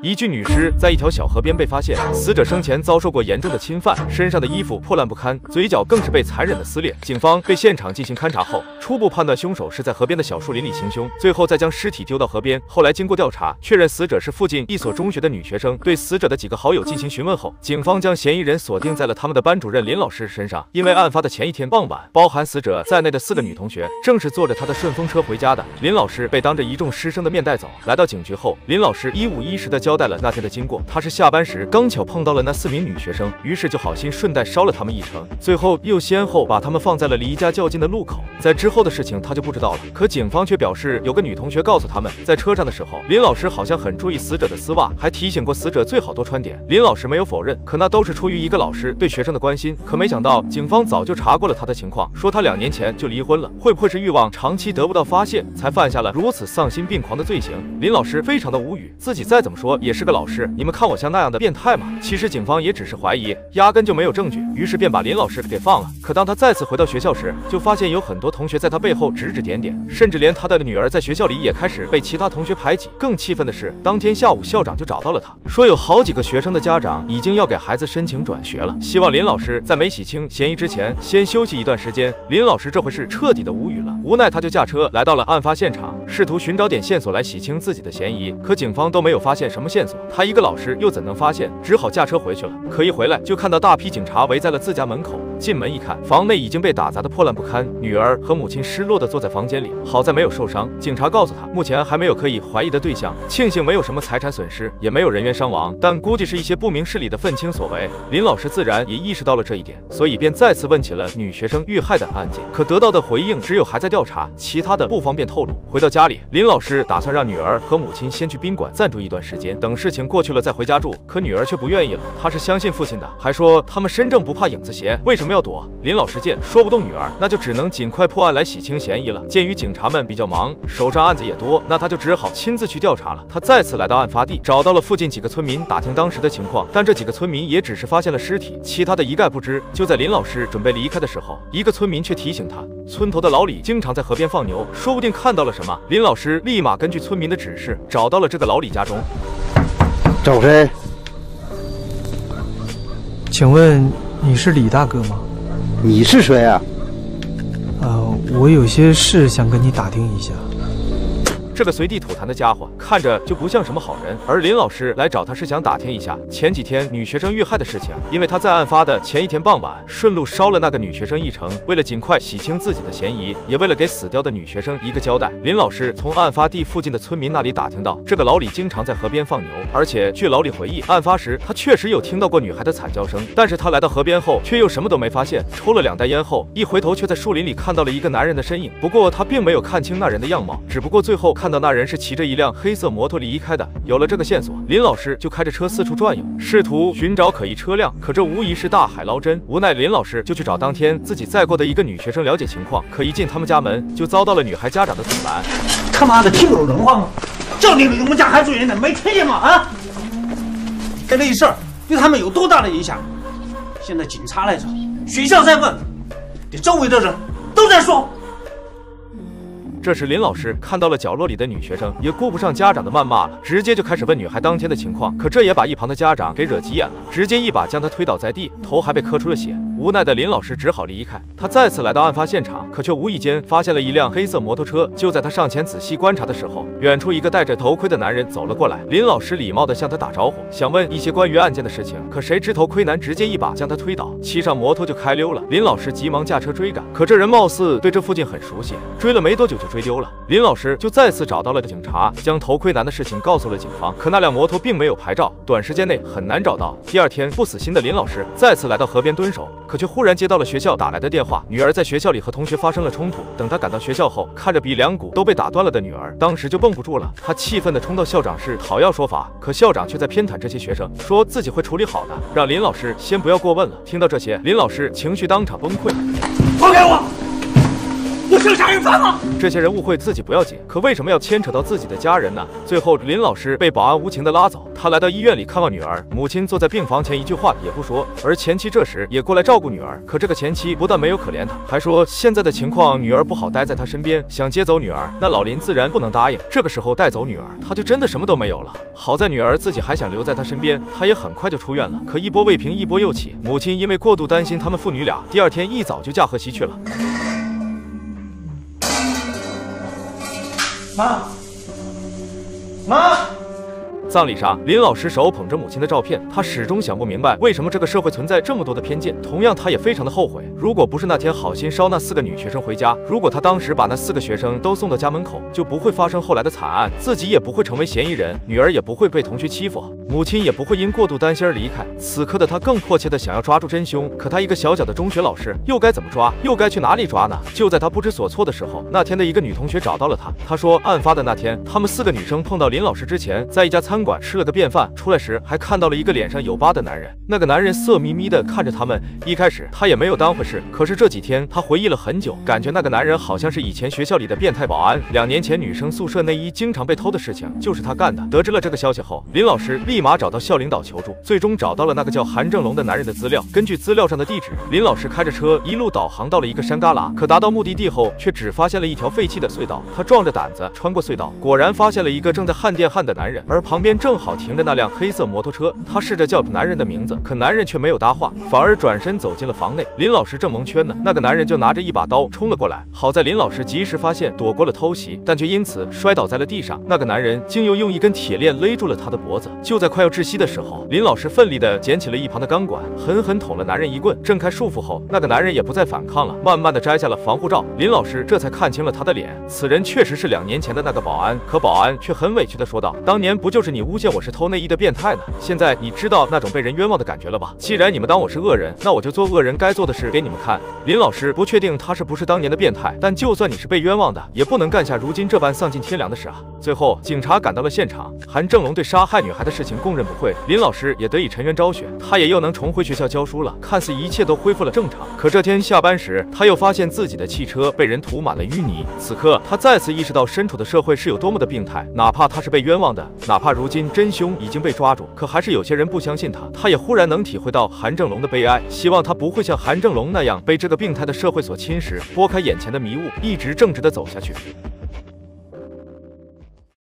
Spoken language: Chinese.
一具女尸在一条小河边被发现，死者生前遭受过严重的侵犯，身上的衣服破烂不堪，嘴角更是被残忍的撕裂。警方对现场进行勘查后，初步判断凶手是在河边的小树林里行凶，最后再将尸体丢到河边。后来经过调查，确认死者是附近一所中学的女学生。对死者的几个好友进行询问后，警方将嫌疑人锁定在了他们的班主任林老师身上。因为案发的前一天傍晚，包含死者在内的4个女同学正是坐着他的顺风车回家的。林老师被当着一众师生的面带走。来到警局后，林老师一五一十的交代了那天的经过。他是下班时刚巧碰到了那4名女学生，于是就好心顺带捎了他们一程，最后又先后把他们放在了离家较近的路口。在之后的事情他就不知道了，可警方却表示有个女同学告诉他们，在车上的时候，林老师好像很注意死者的丝袜，还提醒过死者最好多穿点。林老师没有否认，可那都是出于一个老师对学生的关心。可没想到警方早就查过了他的情况，说他2年前就离婚了，会不会是欲望长期得不到发泄，才犯下了如此丧心病狂的罪行？林老师非常的无语，自己再怎么说也是个老师，你们看我像那样的变态吗？其实警方也只是怀疑，压根就没有证据，于是便把林老师给放了。可当他再次回到学校时，就发现有很多同学在他背后指指点点，甚至连他的女儿在学校里也开始被其他同学排挤。更气愤的是，当天下午校长就找到了他，说有好几个学生的家长已经要给孩子申请转学了，希望林老师在没洗清嫌疑之前先休息一段时间。林老师这回是彻底的无语了，无奈他就驾车来到了案发现场，试图寻找点线索来洗清自己的嫌疑。可警方都没有发现什么线索，他一个老师又怎能发现？只好驾车回去了。可一回来就看到大批警察围在了自家门口，进门一看，房内已经被打砸得破烂不堪，女儿和母亲失落地坐在房间里，好在没有受伤。警察告诉他，目前还没有可以怀疑的对象，庆幸没有什么财产损失，也没有人员伤亡，但估计是一些不明事理的愤青所为。林老师自然也意识到了这一点，所以便再次问起了女学生遇害的案件，可得到的回应只有还在调查，其他的不方便透露。回到家里，林老师打算让女儿和母亲先去宾馆暂住一段时间，等事情过去了再回家住，可女儿却不愿意了，她是相信父亲的，还说他们身正不怕影子斜，为什么要躲？林老师见说不动女儿，那就只能尽快破案来洗清嫌疑了。鉴于警察们比较忙，手上案子也多，那他就只好亲自去调查了。他再次来到案发地，找到了附近几个村民打听当时的情况，但这几个村民也只是发现了尸体，其他的一概不知。就在林老师准备离开的时候，一个村民却提醒他，村头的老李经常在河边放牛，说不定看到了什么。林老师立马根据村民的指示找到了这个老李家中。找谁？请问你是李大哥吗？你是谁啊？我有些事想跟你打听一下。这个随地吐痰的家伙看着就不像什么好人，而林老师来找他是想打听一下前几天女学生遇害的事情，因为他在案发的前一天傍晚顺路捎了那个女学生一程，为了尽快洗清自己的嫌疑，也为了给死掉的女学生一个交代，林老师从案发地附近的村民那里打听到，这个老李经常在河边放牛，而且据老李回忆，案发时他确实有听到过女孩的惨叫声，但是他来到河边后却又什么都没发现，抽了2袋烟后，一回头却在树林里看到了一个男人的身影，不过他并没有看清那人的样貌，只不过最后看到那人是骑着一辆黑色摩托离开的。有了这个线索，林老师就开着车四处转悠，试图寻找可疑车辆，可这无疑是大海捞针。无奈林老师就去找当天自己载过的一个女学生了解情况，可一进他们家门就遭到了女孩家长的阻拦。他妈的，听不懂人话吗？叫你离我们家还住远点，没听见吗？啊！这类事儿对他们有多大的影响？现在警察来找，学校在问，你周围的人都在说。这时林老师看到了角落里的女学生，也顾不上家长的谩骂了，直接就开始问女孩当天的情况。可这也把一旁的家长给惹急眼了，直接一把将她推倒在地，头还被磕出了血。无奈的林老师只好离开。他再次来到案发现场，可却无意间发现了一辆黑色摩托车。就在他上前仔细观察的时候，远处一个戴着头盔的男人走了过来。林老师礼貌地向他打招呼，想问一些关于案件的事情，可谁知头盔男直接一把将他推倒，骑上摩托就开溜了。林老师急忙驾车追赶，可这人貌似对这附近很熟悉，追了没多久就追丢了。林老师就再次找到了警察，将头盔男的事情告诉了警方。可那辆摩托并没有牌照，短时间内很难找到。第二天，不死心的林老师再次来到河边蹲守，可却忽然接到了学校打来的电话，女儿在学校里和同学发生了冲突。等他赶到学校后，看着鼻梁骨都被打断了的女儿，当时就绷不住了，他气愤地冲到校长室讨要说法，可校长却在偏袒这些学生，说自己会处理好的，让林老师先不要过问了。听到这些，林老师情绪当场崩溃。放开我！我是个杀人犯吗？这些人误会自己不要紧，可为什么要牵扯到自己的家人呢？最后，林老师被保安无情的拉走。他来到医院里看望女儿，母亲坐在病房前，一句话也不说。而前妻这时也过来照顾女儿，可这个前妻不但没有可怜他，还说现在的情况，女儿不好待在他身边，想接走女儿。那老林自然不能答应。这个时候带走女儿，他就真的什么都没有了。好在女儿自己还想留在他身边，他也很快就出院了。可一波未平，一波又起，母亲因为过度担心他们父女俩，第二天一早就驾鹤西去了。妈。葬礼上，林老师手捧着母亲的照片，他始终想不明白为什么这个社会存在这么多的偏见。同样，他也非常的后悔，如果不是那天好心捎那4个女学生回家，如果他当时把那4个学生都送到家门口，就不会发生后来的惨案，自己也不会成为嫌疑人，女儿也不会被同学欺负，母亲也不会因过度担心而离开。此刻的他更迫切的想要抓住真凶，可他一个小小的中学老师，又该怎么抓？又该去哪里抓呢？就在他不知所措的时候，那天的一个女同学找到了他，她说案发的那天，他们4个女生碰到林老师之前，在一家餐馆吃了个便饭，出来时还看到了一个脸上有疤的男人。那个男人色眯眯的看着他们，一开始他也没有当回事，可是这几天他回忆了很久，感觉那个男人好像是以前学校里的变态保安，2年前女生宿舍内衣经常被偷的事情就是他干的。得知了这个消息后，林老师立马找到校领导求助，最终找到了那个叫韩正龙的男人的资料。根据资料上的地址，林老师开着车一路导航到了一个山旮旯，可达到目的地后却只发现了一条废弃的隧道。他壮着胆子穿过隧道，果然发现了一个正在焊电焊的男人，而旁边正好停着那辆黑色摩托车。他试着叫男人的名字，可男人却没有搭话，反而转身走进了房内。林老师正蒙圈呢，那个男人就拿着一把刀冲了过来。好在林老师及时发现，躲过了偷袭，但却因此摔倒在了地上。那个男人竟又用一根铁链勒住了他的脖子。就在快要窒息的时候，林老师奋力地捡起了一旁的钢管，狠狠捅了男人一棍。挣开束缚后，那个男人也不再反抗了，慢慢地摘下了防护罩。林老师这才看清了他的脸，此人确实是2年前的那个保安。可保安却很委屈地说道：“当年不就是你诬陷我是偷内衣的变态呢？现在你知道那种被人冤枉的感觉了吧？既然你们当我是恶人，那我就做恶人该做的事给你们看。”林老师不确定他是不是当年的变态，但就算你是被冤枉的，也不能干下如今这般丧尽天良的事啊！最后，警察赶到了现场，韩正龙对杀害女孩的事情供认不讳，林老师也得以沉冤昭雪，他也又能重回学校教书了，看似一切都恢复了正常。可这天下班时，他又发现自己的汽车被人涂满了淤泥。此刻，他再次意识到身处的社会是有多么的病态，哪怕他是被冤枉的，哪怕如今真凶已经被抓住，可还是有些人不相信他。他也忽然能体会到韩正龙的悲哀，希望他不会像韩正龙那样被这个病态的社会所侵蚀，拨开眼前的迷雾，一直正直的走下去。